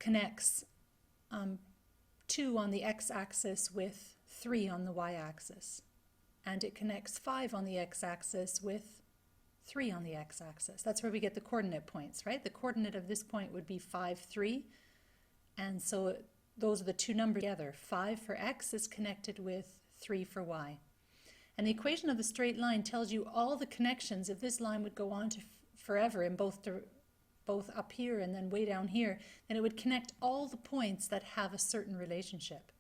connects 2 on the x-axis with 3 on the y-axis. And it connects 5 on the x-axis with 3 on the x-axis. That's where we get the coordinate points, right? The coordinate of this point would be 5, 3. And so those are the two numbers together. 5 for x is connected with 3 for y. And the equation of the straight line tells you all the connections. If this line would go on to forever in both up here and then way down here, then it would connect all the points that have a certain relationship.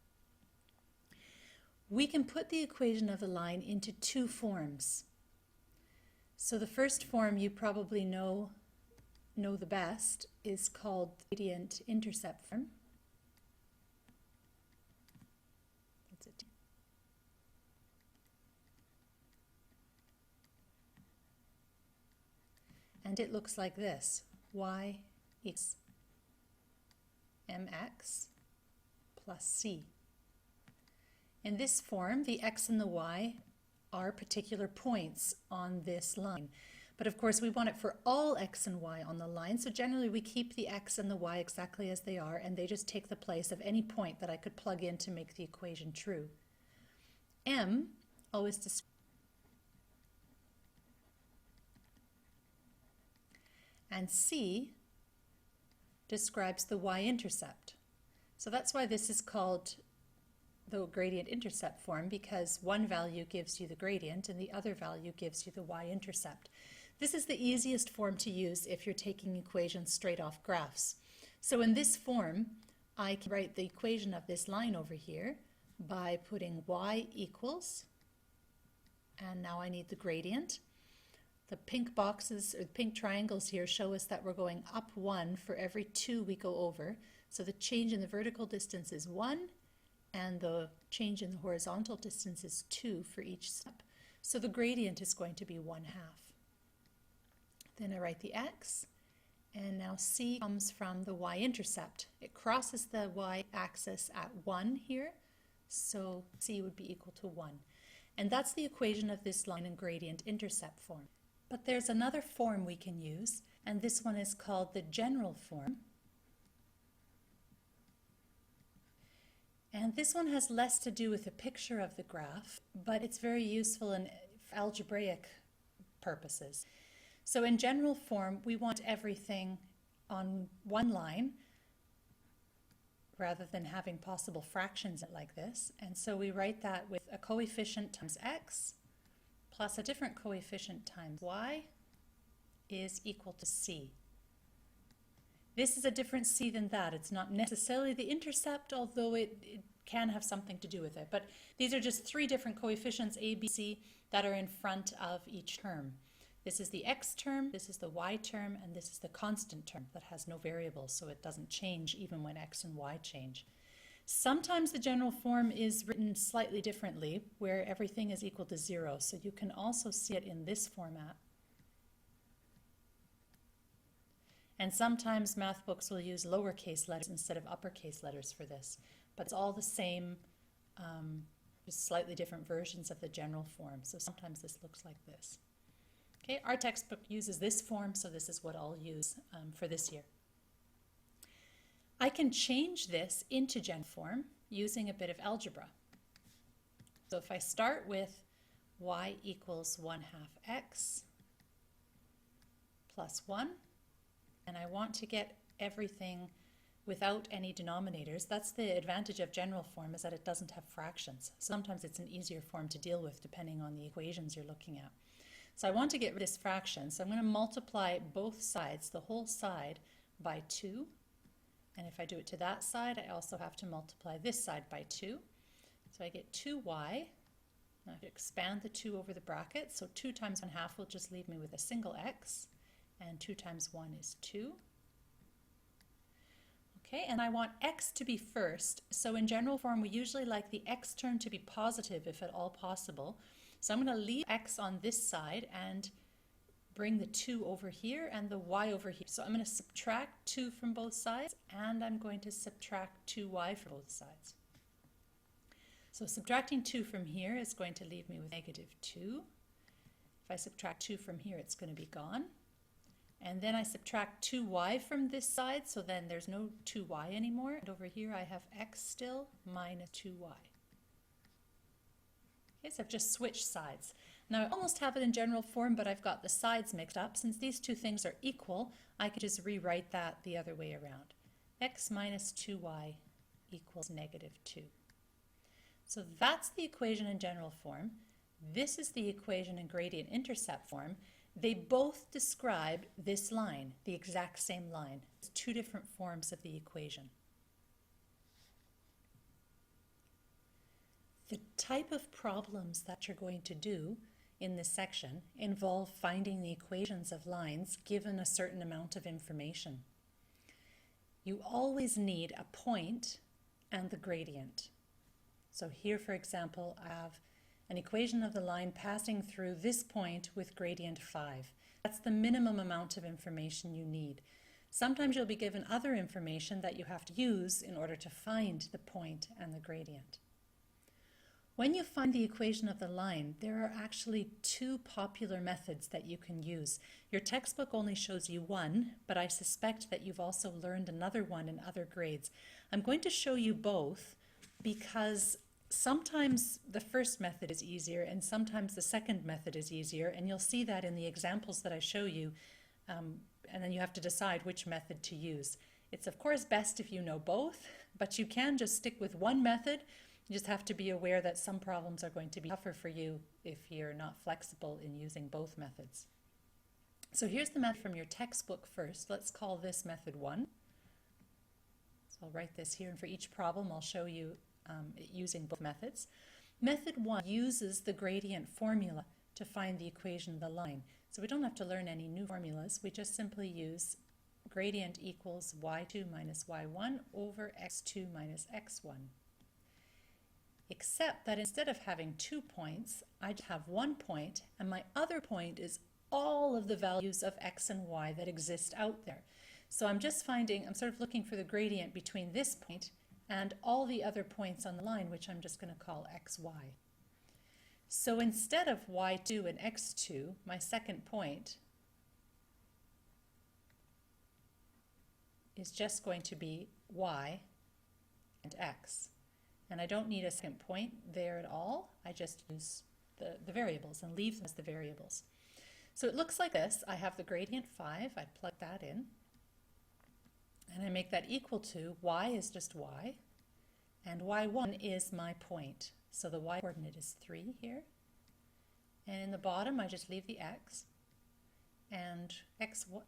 We can put the equation of the line into 2 forms. So the first form you probably know the best is called the gradient-intercept form. That's it. And it looks like this. Y equals mx plus c. In this form, the x and the y are particular points on this line. But of course, we want it for all x and y on the line, so generally we keep the x and the y exactly as they are, and they just take the place of any point that I could plug in to make the equation true. M always describes and C describes the y-intercept. So that's why this is called the gradient-intercept form, because one value gives you the gradient and the other value gives you the y-intercept. This is the easiest form to use if you're taking equations straight off graphs. So in this form, I can write the equation of this line over here by putting y equals, and now I need the gradient. The pink boxes, or the pink triangles here, show us that we're going up 1 for every 2 we go over. So the change in the vertical distance is 1, and the change in the horizontal distance is 2 for each step. So the gradient is going to be 1/2. Then I write the x, and now c comes from the y-intercept. It crosses the y-axis at 1 here, so c would be equal to 1. And that's the equation of this line in gradient-intercept form. But there's another form we can use, and this one is called the general form. And this one has less to do with a picture of the graph, but it's very useful in algebraic purposes. So in general form, we want everything on one line rather than having possible fractions like this. And so we write that with a coefficient times x plus a different coefficient times y is equal to c. This is a different c than that. It's not necessarily the intercept, although it can have something to do with it. But these are just 3 different coefficients, a, b, c, that are in front of each term. This is the x term, this is the y term, and this is the constant term that has no variables, so it doesn't change even when x and y change. Sometimes the general form is written slightly differently, where everything is equal to 0, so you can also see it in this format. And sometimes math books will use lowercase letters instead of uppercase letters for this, but it's all the same, just slightly different versions of the general form, so sometimes this looks like this. Okay, our textbook uses this form, so this is what I'll use for this year. I can change this into general form using a bit of algebra. So if I start with y equals 1/2 x plus 1, and I want to get everything without any denominators, that's the advantage of general form, is that it doesn't have fractions. Sometimes it's an easier form to deal with depending on the equations you're looking at. So I want to get rid of this fraction, so I'm going to multiply both sides, the whole side, by 2. And if I do it to that side, I also have to multiply this side by 2. So I get 2y. Now I have to expand the 2 over the bracket, so 2 times 1/2 will just leave me with a single x, and 2 times 1 is 2. Okay, and I want x to be first, so in general form we usually like the x term to be positive if at all possible. So I'm going to leave x on this side and bring the 2 over here and the y over here. So I'm going to subtract 2 from both sides, and I'm going to subtract 2y from both sides. So subtracting 2 from here is going to leave me with -2. If I subtract 2 from here, it's going to be gone. And then I subtract 2y from this side, so then there's no 2y anymore. And over here I have x still minus 2y. Okay, so I've just switched sides. Now I almost have it in general form, but I've got the sides mixed up. Since these two things are equal, I could just rewrite that the other way around. X minus 2y equals negative 2. So that's the equation in general form. This is the equation in gradient-intercept form. They both describe this line, the exact same line. It's two different forms of the equation. The type of problems that you're going to do in this section involve finding the equations of lines given a certain amount of information. You always need a point and the gradient. So here, for example, I have an equation of the line passing through this point with gradient 5. That's the minimum amount of information you need. Sometimes you'll be given other information that you have to use in order to find the point and the gradient. When you find the equation of the line, there are actually two popular methods that you can use. Your textbook only shows you one, but I suspect that you've also learned another one in other grades. I'm going to show you both because sometimes the first method is easier and sometimes the second method is easier, and you'll see that in the examples that I show you, and then you have to decide which method to use. It's of course best if you know both, but you can just stick with one method. You just have to be aware that some problems are going to be tougher for you if you're not flexible in using both methods. So here's the method from your textbook first. Let's call this method 1. So I'll write this here, and for each problem I'll show you using both methods. Method 1 uses the gradient formula to find the equation of the line. So we don't have to learn any new formulas. We just simply use gradient equals y2 minus y1 over x2 minus x1. Except that instead of having 2 points, I just have 1 point, and my other point is all of the values of x and y that exist out there. So I'm sort of looking for the gradient between this point and all the other points on the line, which I'm just going to call xy. So instead of y2 and x2, my second point is just going to be y and x. And I don't need a second point there at all. I just use the variables and leave them as the variables. So it looks like this. I have the gradient 5. I plug that in. And I make that equal to y is just y. And y1 is my point. So the y coordinate is 3 here. And in the bottom, I just leave the x. And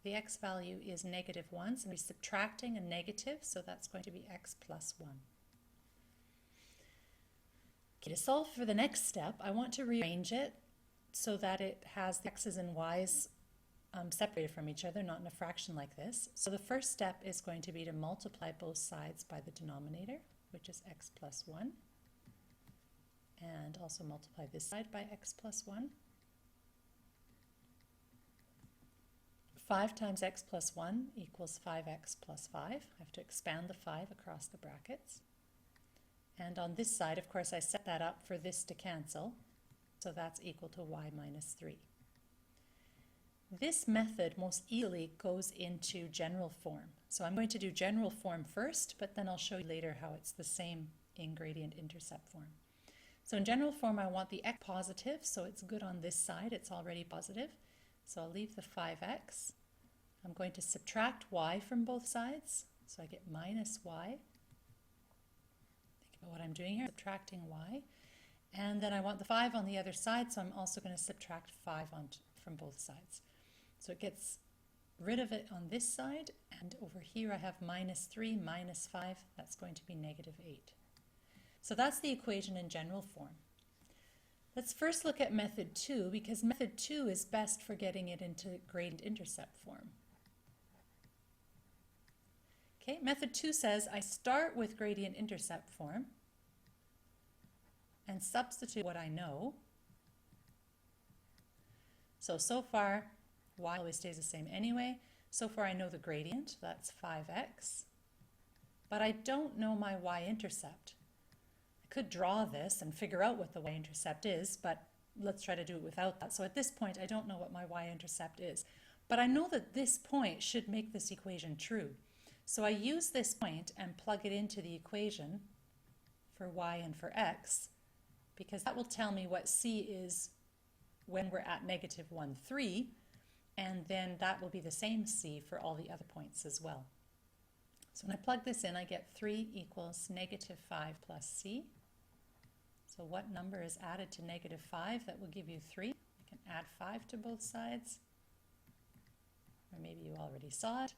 the x value is negative 1. So we're subtracting a negative, so that's going to be x plus 1. Okay, to solve for the next step, I want to rearrange it so that it has the x's and y's separated from each other, not in a fraction like this. So the first step is going to be to multiply both sides by the denominator, which is x plus 1, and also multiply this side by x plus 1. 5 times x plus 1 equals 5x plus 5. I have to expand the 5 across the brackets. And on this side, of course, I set that up for this to cancel, so that's equal to y minus 3. This method most easily goes into general form. So I'm going to do general form first, but then I'll show you later how it's the same in gradient-intercept form. So in general form, I want the x positive, so it's good on this side. It's already positive. So I'll leave the 5x. I'm going to subtract y from both sides, so I get minus y. What I'm doing here, subtracting y, and then I want the 5 on the other side, so I'm also going to subtract 5 from both sides. So it gets rid of it on this side, and over here I have minus 3 minus 5, that's going to be negative 8. So that's the equation in general form. Let's first look at method 2, because method 2 is best for getting it into gradient-intercept form. Okay, method 2 says I start with gradient-intercept form and substitute what I know. So far, y always stays the same anyway. So far I know the gradient, that's 5x, but I don't know my y-intercept. I could draw this and figure out what the y-intercept is, but let's try to do it without that. So at this point, I don't know what my y-intercept is. But I know that this point should make this equation true. So I use this point and plug it into the equation for y and for x, because that will tell me what c is when we're at negative 1, 3, and then that will be the same c for all the other points as well. So when I plug this in, I get 3 equals negative 5 plus c. So what number is added to negative 5 that will give you 3? I can add 5 to both sides, or maybe you already saw it.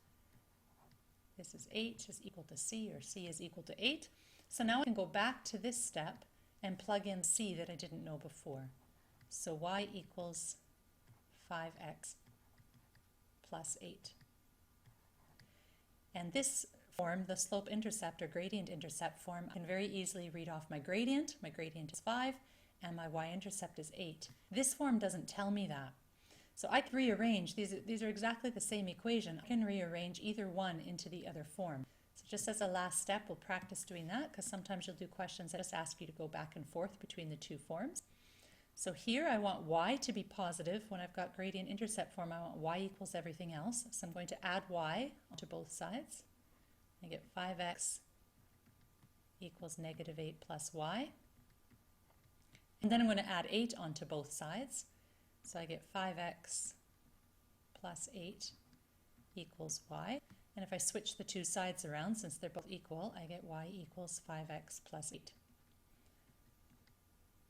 This is 8 is equal to c, or c is equal to 8. So now I can go back to this step and plug in c that I didn't know before. So y equals 5x plus 8. And this form, the slope-intercept or gradient-intercept form, I can very easily read off my gradient. My gradient is 5 and my y-intercept is 8. This form doesn't tell me that. So I can rearrange, these are exactly the same equation. I can rearrange either one into the other form. So just as a last step, we'll practice doing that, because sometimes you'll do questions that just ask you to go back and forth between the two forms. So here I want y to be positive. When I've got gradient-intercept form, I want y equals everything else. So I'm going to add y onto both sides. I get 5x equals negative 8 plus y. And then I'm going to add 8 onto both sides. So I get 5x plus 8 equals y. And if I switch the two sides around, since they're both equal, I get y equals 5x plus 8.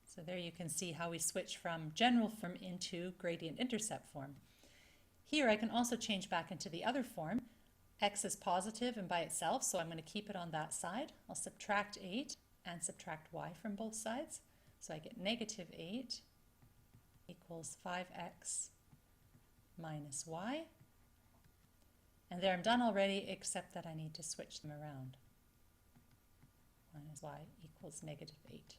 So there you can see how we switch from general form into gradient-intercept form. Here I can also change back into the other form. X is positive and by itself, so I'm going to keep it on that side. I'll subtract 8 and subtract y from both sides. So I get negative 8 equals 5x minus y. And there I'm done already, except that I need to switch them around. Minus y equals negative 8.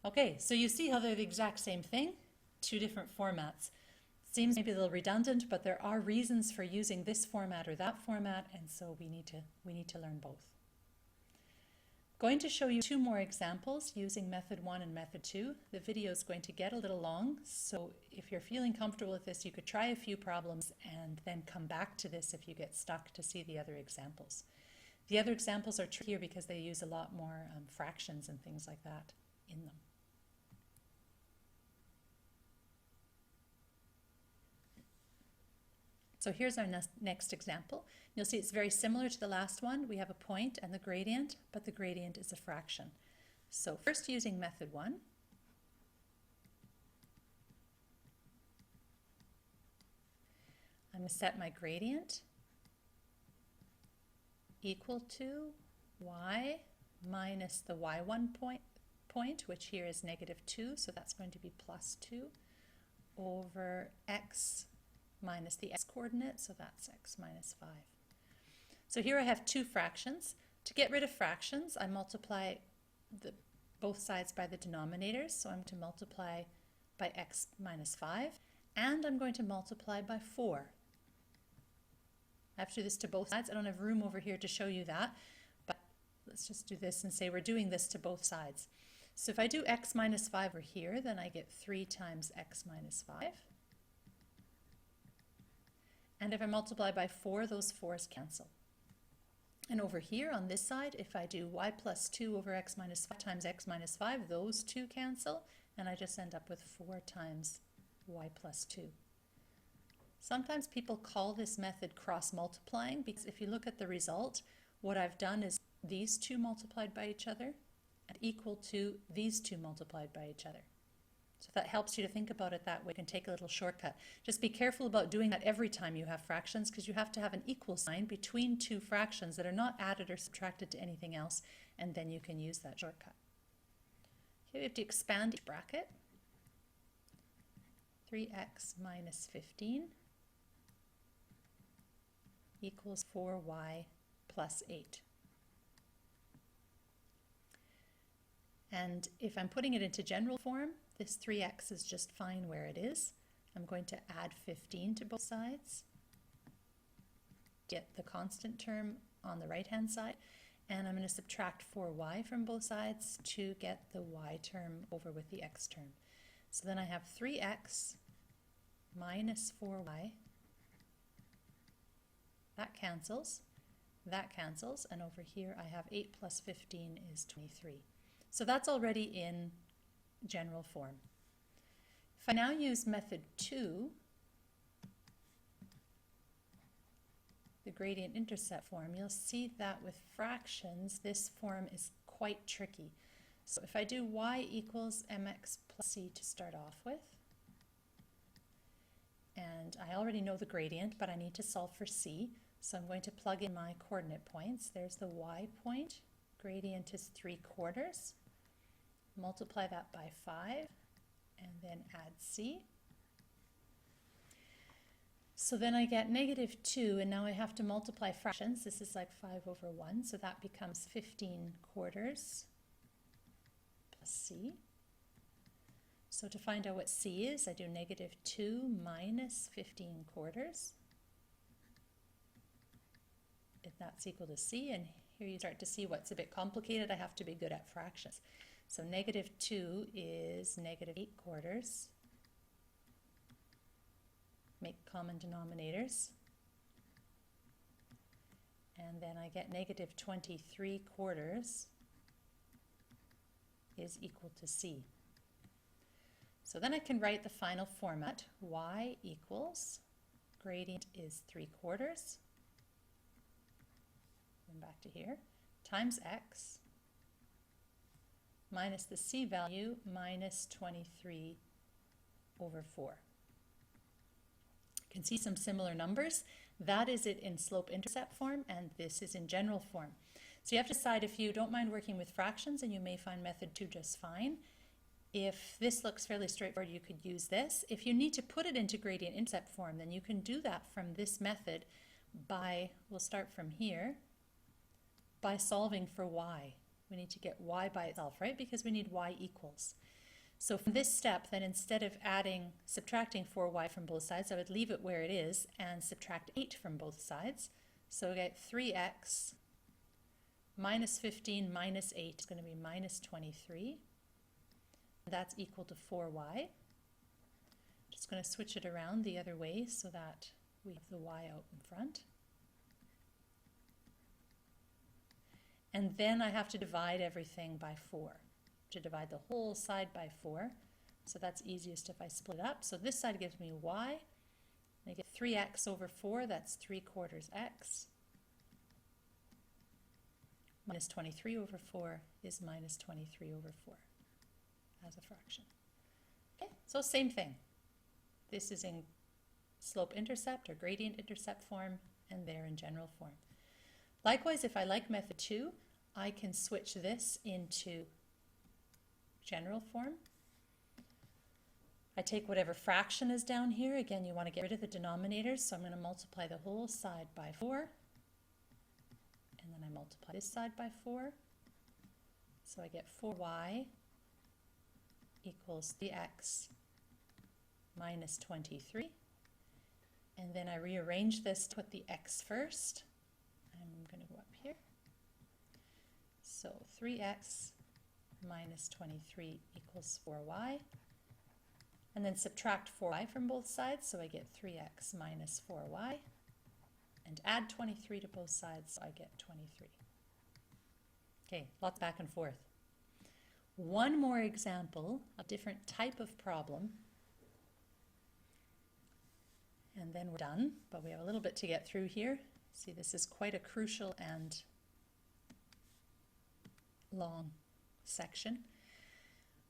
Okay, so you see how they're the exact same thing, two different formats. Seems maybe a little redundant, but there are reasons for using this format or that format, and so we need to learn both. Going to show you two more examples using method 1 and method 2. The video is going to get a little long, so if you're feeling comfortable with this, you could try a few problems and then come back to this if you get stuck to see the other examples. The other examples are trickier because they use a lot more fractions and things like that in them. So here's our next example. You'll see it's very similar to the last one. We have a point and the gradient, but the gradient is a fraction. So first, using method 1, I'm going to set my gradient equal to y minus the y1 point, which here is negative 2, so that's going to be plus 2, over x minus the x coordinate, so that's x minus 5. So here I have two fractions. To get rid of fractions, I multiply both sides by the denominators, so I'm going to multiply by x minus 5, and I'm going to multiply by 4. I have to do this to both sides. I don't have room over here to show you that, but let's just do this and say we're doing this to both sides. So if I do x minus 5 over here, then I get 3 times x minus 5. And if I multiply by 4, those 4's cancel. And over here on this side, if I do y plus 2 over x minus 5 times x minus 5, those two cancel, and I just end up with 4 times y plus 2. Sometimes people call this method cross-multiplying, because if you look at the result, what I've done is these two multiplied by each other and equal to these two multiplied by each other. So if that helps you to think about it that way, you can take a little shortcut. Just be careful about doing that every time you have fractions, because you have to have an equal sign between two fractions that are not added or subtracted to anything else, and then you can use that shortcut. Okay, we have to expand each bracket. 3x minus 15 equals 4y plus 8. And if I'm putting it into general form, this 3x is just fine where it is. I'm going to add 15 to both sides, get the constant term on the right-hand side, and I'm going to subtract 4y from both sides to get the y term over with the x term. So then I have 3x minus 4y that cancels, and over here I have 8 plus 15 is 23. So that's already in general form. If I now use method 2, the gradient-intercept form, you'll see that with fractions, this form is quite tricky. So if I do y equals mx plus c to start off with, and I already know the gradient, but I need to solve for c, so I'm going to plug in my coordinate points. There's the y point, gradient is 3/4, multiply that by 5, and then add c. So then I get -2, and now I have to multiply fractions. This is like 5/1, so that becomes 15/4 plus c. So to find out what c is, I do -2 minus 15/4. If that's equal to c, and here you start to see what's a bit complicated. I have to be good at fractions. So -2 is -8/4. Make common denominators. And then I get -23/4 is equal to c. So then I can write the final format. Y equals, gradient is 3/4, going back to here, times x, minus the c value, minus 23/4. You can see some similar numbers. That is it in slope-intercept form, and this is in general form. So you have to decide if you don't mind working with fractions, and you may find method 2 just fine. If this looks fairly straightforward, you could use this. If you need to put it into gradient-intercept form, then you can do that from this method by, we'll start from here, by solving for y. We need to get y by itself, right? Because we need y equals. So from this step, then instead of subtracting 4y from both sides, I would leave it where it is and subtract 8 from both sides. So we get 3x minus 15 minus 8 is going to be minus 23. That's equal to 4y. Just going to switch it around the other way so that we have the y out in front. And then I have to divide everything by 4, to divide the whole side by 4. So that's easiest if I split it up. So this side gives me y. I get 3x over 4, that's 3/4 x. Minus 23/4 is minus 23/4 as a fraction. Okay, so same thing. This is in slope-intercept or gradient-intercept form, and they're in general form. Likewise, if I like method 2, I can switch this into general form. I take whatever fraction is down here. Again, you want to get rid of the denominators, so I'm going to multiply the whole side by 4. And then I multiply this side by 4. So I get 4y equals 3x minus 23. And then I rearrange this to put the x first. I'm going to go up here. So 3x minus 23 equals 4y. And then subtract 4y from both sides, so I get 3x minus 4y. And add 23 to both sides, so I get 23. Okay, lots back and forth. One more example, a different type of problem. And then we're done, but we have a little bit to get through here. See, this is quite a crucial and long section.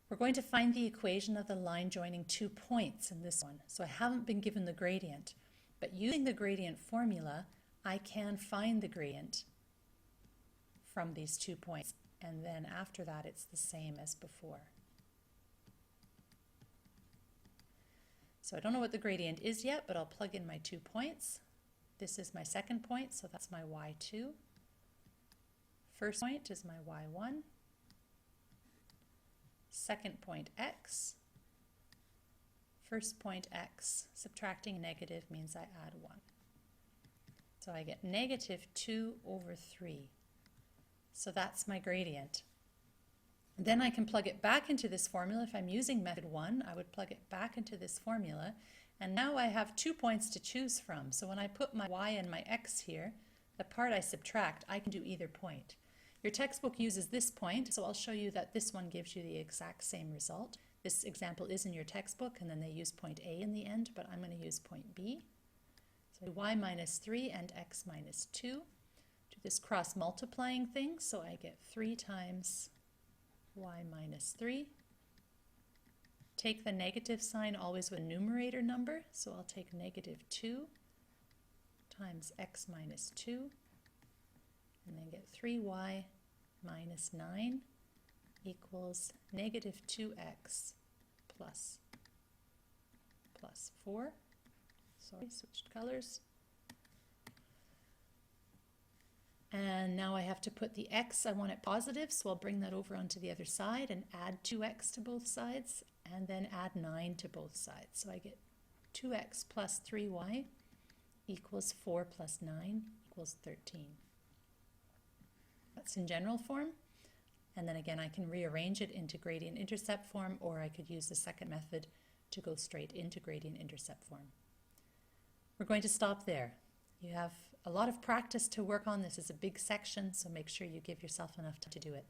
We're going to find the equation of the line joining 2 points in this one. So I haven't been given the gradient, but using the gradient formula, I can find the gradient from these 2 points. And then after that, it's the same as before. So I don't know what the gradient is yet, but I'll plug in my 2 points. This is my second point, so that's my y2. First point is my y1. Second point x. First point x, subtracting negative means I add 1. So I get -2/3. So that's my gradient. Then I can plug it back into this formula. If I'm using method 1, I would plug it back into this formula, And now I have 2 points to choose from. So when I put my y and my x here, the part I subtract, I can do either point. Your textbook uses this point, so I'll show you that this one gives you the exact same result. This example is in your textbook, and then they use point A in the end, but I'm going to use point B. So y minus 3 and x minus 2. Do this cross multiplying thing, so I get 3 times y minus 3. Take the negative sign always with a numerator number, so I'll take negative 2 times x minus 2, and then get 3y minus 9 equals negative 2x plus 4. Sorry, switched colors. And now I have to put the x, I want it positive, so I'll bring that over onto the other side and add 2x to both sides, and then add 9 to both sides. So I get 2x plus 3y equals 4 plus 9 equals 13. That's in general form. And then again, I can rearrange it into gradient-intercept form, or I could use the second method to go straight into gradient-intercept form. We're going to stop there. You have a lot of practice to work on. This is a big section, so make sure you give yourself enough time to do it.